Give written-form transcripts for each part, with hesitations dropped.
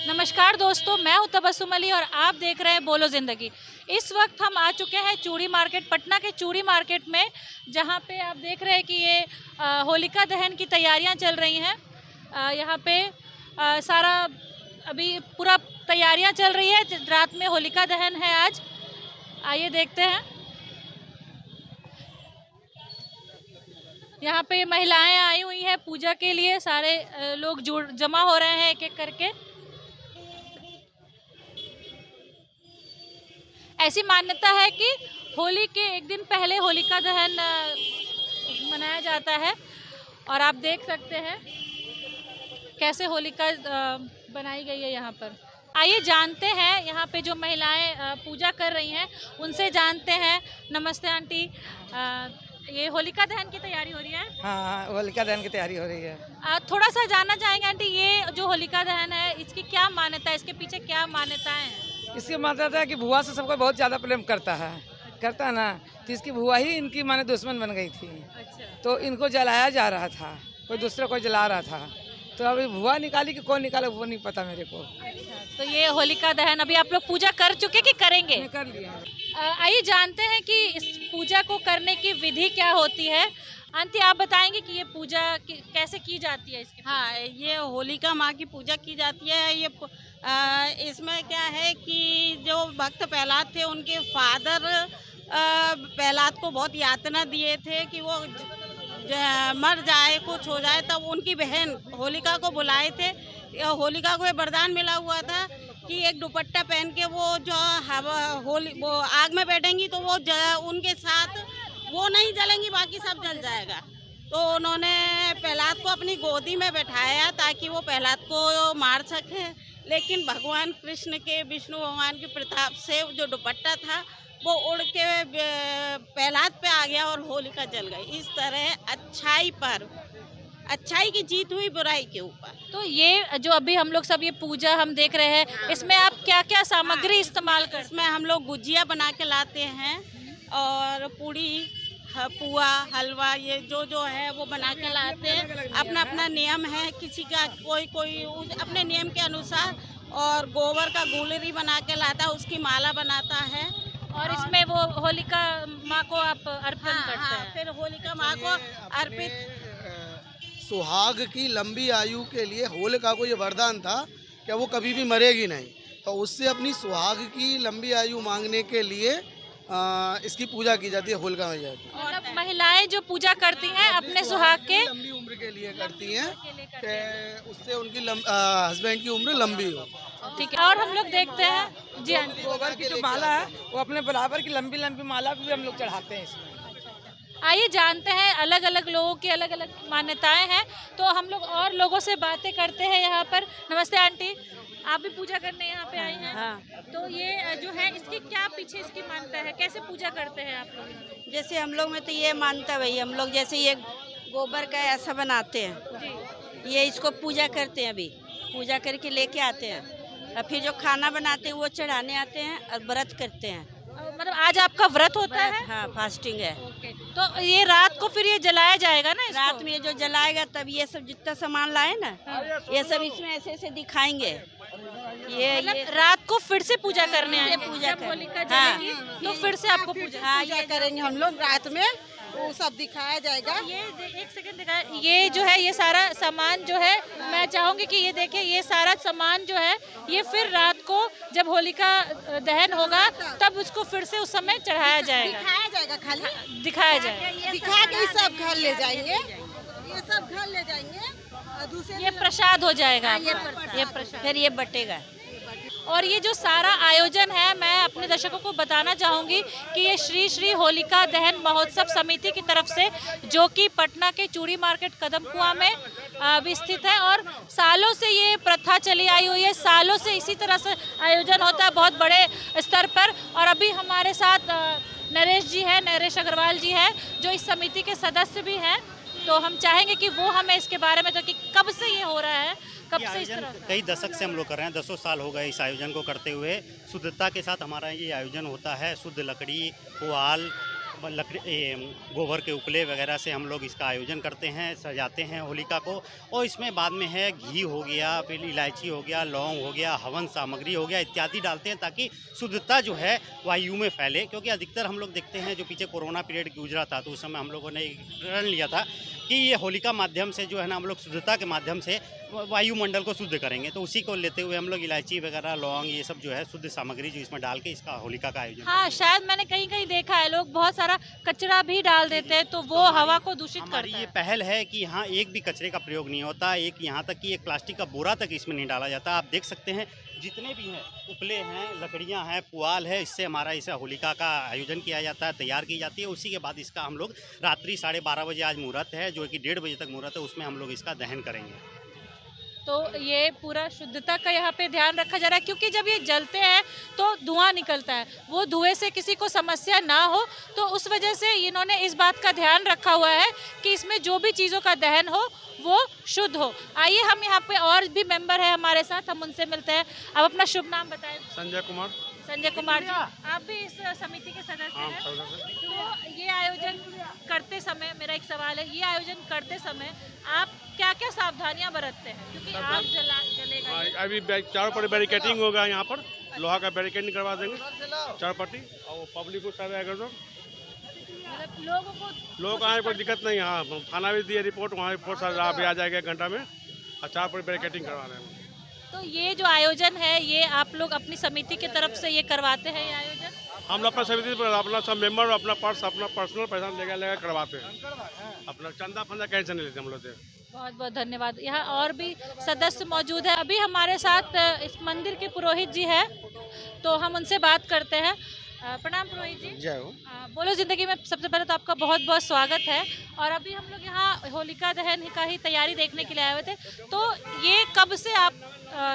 नमस्कार दोस्तों, मैं हूं तबस्सुम अली और आप देख रहे हैं बोलो ज़िंदगी। इस वक्त हम आ चुके हैं चूड़ी मार्केट, पटना के चूड़ी मार्केट में, जहां पे आप देख रहे हैं कि ये होलिका दहन की तैयारियां चल रही हैं। यहाँ पे सारा अभी पूरा तैयारियां चल रही है। रात में होलिका दहन है आज। आइए देखते हैं। यहाँ पे महिलाएं आई हुई हैं पूजा के लिए। सारे लोग जमा हो रहे हैं एक एक करके। ऐसी मान्यता है कि होली के एक दिन पहले होलिका दहन मनाया जाता है और आप देख सकते हैं कैसे होलिका बनाई गई है यहाँ पर। आइए जानते हैं यहाँ पे जो महिलाएं पूजा कर रही हैं उनसे जानते हैं। नमस्ते आंटी, ये होलिका दहन की तैयारी हो रही है? हाँ, होलिका दहन की तैयारी हो रही है। थोड़ा सा जानना चाहेंगे आंटी, ये जो होलिका दहन है इसकी क्या मान्यता है, इसके पीछे क्या मान्यताएं हैं? इसकी मान्यता है कि भुआ से सबको बहुत ज़्यादा प्रेम करता है ना, तो इसकी भुआ ही इनकी माने दुश्मन बन गई थी। अच्छा। तो इनको जलाया जा रहा था, कोई दूसरा कोई जला रहा था, तो अभी भुआ निकाली कि कौन निकाला वो नहीं पता मेरे को। अच्छा, तो ये होलिका दहन अभी आप लोग पूजा कर चुके कि करेंगे? कर लिया। आइए जानते हैं कि इस पूजा को करने की विधि क्या होती है। आंटी आप बताएंगे कि ये पूजा कैसे की जाती है इसकी? हाँ, ये होलिका माँ की पूजा की जाती है। ये इसमें क्या है कि जो भक्त प्रहलाद थे उनके फादर प्रहलाद को बहुत यातना दिए थे कि वो मर जाए, कुछ हो जाए, तब उनकी बहन होलिका को बुलाए थे। होलिका को ये वरदान मिला हुआ था कि एक दुपट्टा पहन के वो जो वो आग में बैठेंगी तो वो उनके साथ वो नहीं जलेंगी, बाकी सब जल जाएगा। तो उन्होंने प्रहलाद को अपनी गोदी में बैठाया ताकि वो प्रहलाद को मार सके, लेकिन भगवान कृष्ण के, विष्णु भगवान के प्रताप से जो दुपट्टा था वो उड़ के प्रहलाद पे आ गया और होलिका जल गई। इस तरह अच्छाई की जीत हुई बुराई के ऊपर। तो ये जो अभी हम लोग सब ये पूजा हम देख रहे हैं, इसमें आप क्या क्या सामग्री इस्तेमाल करते हैं? इसमें हम लोग गुजिया बना के लाते हैं और पूड़ी, पुआ, हलवा, ये जो है वो बना के लाते हैं। अपना अपना नियम है, किसी का कोई अपने नियम के अनुसार। और गोबर का गुलरी बना के लाता है, उसकी माला बनाता है। और इसमें वो होलिका माँ को आप अर्पण करते हैं? फिर होलिका माँ को अर्पित। सुहाग की लंबी आयु के लिए होलिका को ये वरदान था कि वो कभी भी मरेगी नहीं, तो उससे अपनी सुहाग की लंबी आयु मांगने के लिए इसकी पूजा की जाती है, होलिका मैया की। मतलब महिलाएं जो पूजा करती हैं अपने सुहाग के लंबी उम्र के लिए करती हैं कि उससे उनकी हस्बैंड की उम्र लंबी हो। ठीक है। और हम लोग देखते हैं जी हाँ, गोबर की जो माला है वो अपने बराबर की लंबी लंबी माला भी हम लोग चढ़ाते हैं इसमें। आइए जानते हैं, अलग अलग लोगों की अलग अलग मान्यताएं हैं, तो हम लोग और लोगों से बातें करते हैं यहाँ पर। नमस्ते आंटी, आप भी पूजा करने यहाँ पे आई हैं? हाँ। तो ये जो है इसकी क्या पीछे इसकी मान्यता है, कैसे पूजा करते हैं आप लोग? जैसे हम लोग में तो ये मानता भाई, हम लोग जैसे ये गोबर का ऐसा बनाते हैं, जी। ये इसको पूजा करते हैं, अभी पूजा करके लेके आते हैं और फिर जो खाना बनाते हैं वो चढ़ाने आते हैं और व्रत करते हैं। मतलब आज आपका व्रत होता है? हाँ, फास्टिंग है। ओके। तो ये रात को फिर ये जलाया जाएगा ना इसको? रात में ये जो जलाएगा तब ये सब जितना सामान लाए ना, ये सब इसमें ऐसे ऐसे दिखाएंगे। मतलब रात को फिर से पूजा करने आएंगे? पूजा जब होलिका हाँ। जलेगी तो फिर से आपको पूजा? हाँ, ये करेंगे हम लोग रात में, वो सब दिखाया जाएगा। ये एक सेकंड दिखाए, ये जो है ये सारा सामान जो है, मैं चाहूंगी कि ये देखिए, ये सारा सामान जो है ये फिर रात को जब होलिका दहन होगा तब उसको फिर से उस समय चढ़ाया जाएगा, दिखाया जाएगा, खाली दिखाया जाएगा। दिखा के ये सब घर ले जाएंगे, ये सब घर ले जाएंगे और दूसरे ये प्रसाद हो जाएगा ये आपका। ये प्रसाद फिर ये बटेगा। और ये जो सारा आयोजन है, मैं अपने दर्शकों को बताना चाहूँगी कि ये श्री श्री होलिका दहन महोत्सव समिति की तरफ से, जो कि पटना के चूड़ी मार्केट कदमकुआं में भी स्थित है, और सालों से ये प्रथा चली आई हुई है। सालों से इसी तरह से आयोजन होता है बहुत बड़े स्तर पर। और अभी हमारे साथ नरेश जी हैं, नरेश अग्रवाल जी हैं, जो इस समिति के सदस्य भी हैं। तो हम चाहेंगे कि वो हमें इसके बारे में, तो कि कब से ये हो रहा है, कब से इस तरह? कई दशक से हम लोग कर रहे हैं, 10 साल हो गए इस आयोजन को करते हुए। शुद्धता के साथ हमारा ये आयोजन होता है। शुद्ध लकड़ी, पुआल गोबर के उपले वगैरह से हम लोग इसका आयोजन करते हैं, सजाते हैं होलिका को। और इसमें बाद में है घी हो गया, फिर इलायची हो गया, लौंग हो गया, हवन सामग्री हो गया, इत्यादि डालते हैं ताकि शुद्धता जो है वायु में फैले। क्योंकि अधिकतर हम लोग देखते हैं जो पीछे कोरोना पीरियड गुजरा था तो उस समय हम लोगों ने एक प्रण लिया था कि ये होलिका माध्यम से जो है ना हम लोग शुद्धता के माध्यम से वायुमंडल को शुद्ध करेंगे। तो उसी को लेते हुए हम लोग इलायची वगैरह, लौंग, ये सब जो है शुद्ध सामग्री जो इसमें डाल के इसका होलिका का आयोजन हाँ, शायद मैंने कहीं कहीं देखा है लोग बहुत सारा कचरा भी डाल देते हैं तो वो हवा को दूषित हमारी करता ये है। पहल है कि यहाँ एक भी कचरे का प्रयोग नहीं होता, एक यहाँ तक कि एक प्लास्टिक का बोरा तक इसमें नहीं डाला जाता। आप देख सकते हैं जितने भी हैं उपले हैं, लकड़ियाँ हैं, पुआल है, इससे हमारा इसे होलिका का आयोजन किया जाता है, तैयार की जाती है। उसी के बाद इसका हम लोग रात्रि 12:30 बजे आज मुहूर्त है, जो कि 1:30 बजे तक मुहूर्त है, उसमें हम लोग इसका दहन करेंगे। तो ये पूरा शुद्धता का यहाँ पे ध्यान रखा जा रहा है क्योंकि जब ये जलते हैं तो धुआं निकलता है, वो धुएं से किसी को समस्या ना हो, तो उस वजह से इन्होंने इस बात का ध्यान रखा हुआ है कि इसमें जो भी चीज़ों का दहन हो वो शुद्ध हो। आइए हम यहाँ पे और भी मेंबर है हमारे साथ, हम उनसे मिलते हैं। आप अपना शुभ नाम बताएं। संजय कुमार। संजय कुमार जी, आप भी इस समिति के सदस्य हैं। तो ये आयोजन करते समय मेरा एक सवाल है, ये आयोजन करते समय आप क्या क्या सावधानियां बरतते हैं क्योंकि आग जलेगा ये। अभी चारों पर बैरिकेटिंग होगा, यहाँ पर लोहा का बैरिकेडिंग करवा देंगे चार पट्टी, और पब्लिक को सारा अगर तो मतलब लोगों को आने कोई दिक्कत नहीं। हाँ, थाना भी दिए रिपोर्ट, वहाँ रिपोर्ट भी आ जाएगा 1 घंटा में, और चार पर बैरिकेटिंग करवा रहे हैं। तो ये जो आयोजन है ये आप लोग अपनी समिति की तरफ से ये करवाते हैं, ये आयोजन? हम लोग अपना समिति पर अपना सब मेंबर अपना पर्सनल पैसा लेगा करवाते हैं, अपना चंदा फंदा कैसे नहीं लेते हम लोग। बहुत बहुत धन्यवाद। यहाँ और भी सदस्य मौजूद है। अभी हमारे साथ इस मंदिर के पुरोहित जी है, तो हम उनसे बात करते हैं। प्रणाम पुरोहित जी। जय हो। बोलो जिंदगी में सबसे पहले तो आपका बहुत बहुत स्वागत है। और अभी हम लोग यहाँ होलिका दहन का ही तैयारी देखने के लिए आए हुए थे, तो ये कब से आप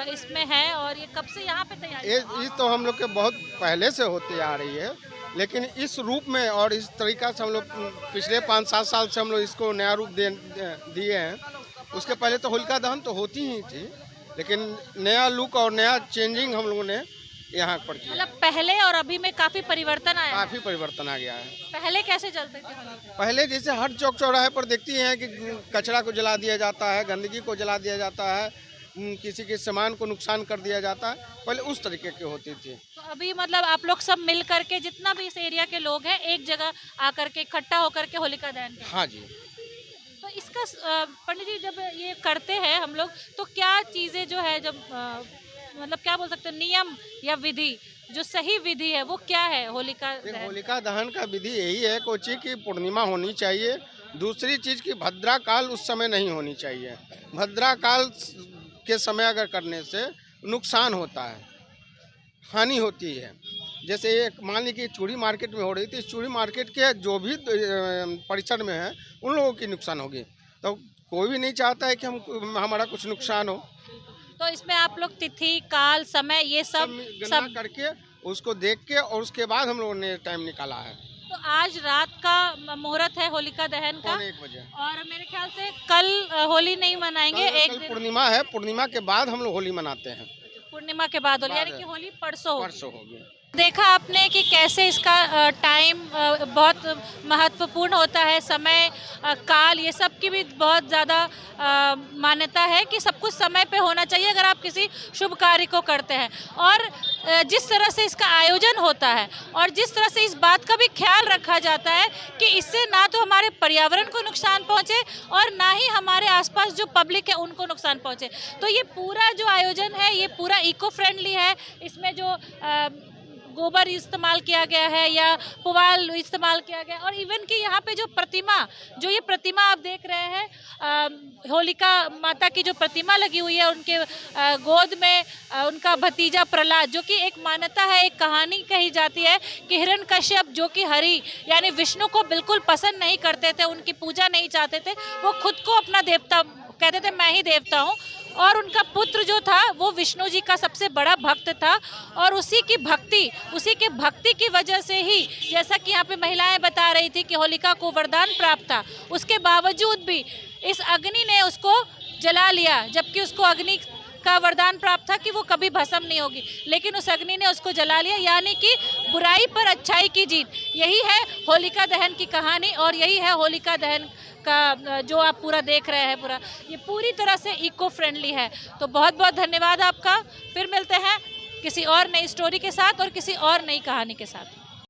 इसमें हैं और ये कब से यहाँ पे तैयारी? ये तो हम लोग के बहुत पहले से होती आ रही है, लेकिन इस रूप में और इस तरीका से हम लोग पिछले 5-7 साल से हम लोग इसको नया रूप दिए हैं। उसके पहले तो होलिका दहन तो होती ही थी, लेकिन नया लुक और नया चेंजिंग हम लोगों ने यहाँ पर किया। मतलब पहले और अभी में काफी परिवर्तन आया है। काफ़ी परिवर्तन आ गया है। पहले कैसे चलते थे होलिका? पहले जैसे हर चौक चौराहे पर देखती हैं कि कचरा को जला दिया जाता है, गंदगी को जला दिया जाता है, किसी के सामान को नुकसान कर दिया जाता है, पहले उस तरीके की होती थी। तो अभी मतलब आप लोग सब मिल करके जितना भी इस एरिया के लोग हैं एक जगह आकर के इकट्ठा होकर के होलिका दहन करते हैं। हाँ जी। तो इसका पंडित जी जब ये करते हैं हम लोग तो क्या चीज़ें जो है जब मतलब क्या बोल सकते हैं नियम या विधि जो सही विधि है वो क्या है होलिका दहन? होलिका दहन का विधि यही है, कोची की पूर्णिमा होनी चाहिए। दूसरी चीज़ की भद्रा काल उस समय नहीं होनी चाहिए। भद्रा काल के समय अगर करने से नुकसान होता है, हानि होती है। जैसे एक मान लीजिए कि चूड़ी मार्केट में हो रही थी, इस चूड़ी मार्केट के जो भी परिसर में है उन लोगों की नुकसान होगी, तो कोई भी नहीं चाहता है कि हमारा कुछ नुकसान हो। तो इसमें आप लोग तिथि काल समय ये सब गणना करके उसको देख के और उसके बाद हम लोगों ने टाइम निकाला है। तो आज रात का मुहूर्त है होलिका दहन का 1 बजे, और मेरे ख्याल से कल होली नहीं मनाएंगे। एक दिन पूर्णिमा है, पूर्णिमा के बाद हम लोग होली मनाते हैं। पूर्णिमा के बाद होली, यानी कि होली परसों होगी। देखा आपने कि कैसे इसका टाइम बहुत महत्वपूर्ण होता है, समय काल ये सब की भी बहुत ज़्यादा मान्यता है कि सब कुछ समय पे होना चाहिए अगर आप किसी शुभ कार्य को करते हैं। और जिस तरह से इसका आयोजन होता है और जिस तरह से इस बात का भी ख्याल रखा जाता है कि इससे ना तो हमारे पर्यावरण को नुकसान पहुँचे और ना ही हमारे आसपास जो पब्लिक है उनको नुकसान पहुँचे, तो ये पूरा जो आयोजन है ये पूरा इको फ्रेंडली है। इसमें जो गोबर इस्तेमाल किया गया है या पुआल इस्तेमाल किया गया, और इवन कि यहाँ पे जो ये प्रतिमा आप देख रहे हैं होलिका माता की जो प्रतिमा लगी हुई है, उनके गोद में उनका भतीजा प्रहलाद, जो कि एक मान्यता है, एक कहानी कही जाती है कि हिरण्यकश्यप जो कि हरि यानी विष्णु को बिल्कुल पसंद नहीं करते थे, उनकी पूजा नहीं चाहते थे, वो खुद को अपना देवता कहते थे, मैं ही देवता हूँ, और उनका पुत्र जो था वो विष्णु जी का सबसे बड़ा भक्त था। और उसी के भक्ति की वजह से ही, जैसा कि यहाँ पे महिलाएं बता रही थी कि होलिका को वरदान प्राप्त था, उसके बावजूद भी इस अग्नि ने उसको जला लिया, जबकि उसको अग्नि का वरदान प्राप्त था कि वो कभी भस्म नहीं होगी, लेकिन उस अग्नि ने उसको जला लिया, यानी कि बुराई पर अच्छाई की जीत। यही है होलिका दहन की कहानी और यही है होलिका दहन का जो आप पूरा देख रहे हैं, पूरा ये पूरी तरह से इको फ्रेंडली है। तो बहुत बहुत धन्यवाद आपका। फिर मिलते हैं किसी और नई स्टोरी के साथ और किसी और नई कहानी के साथ।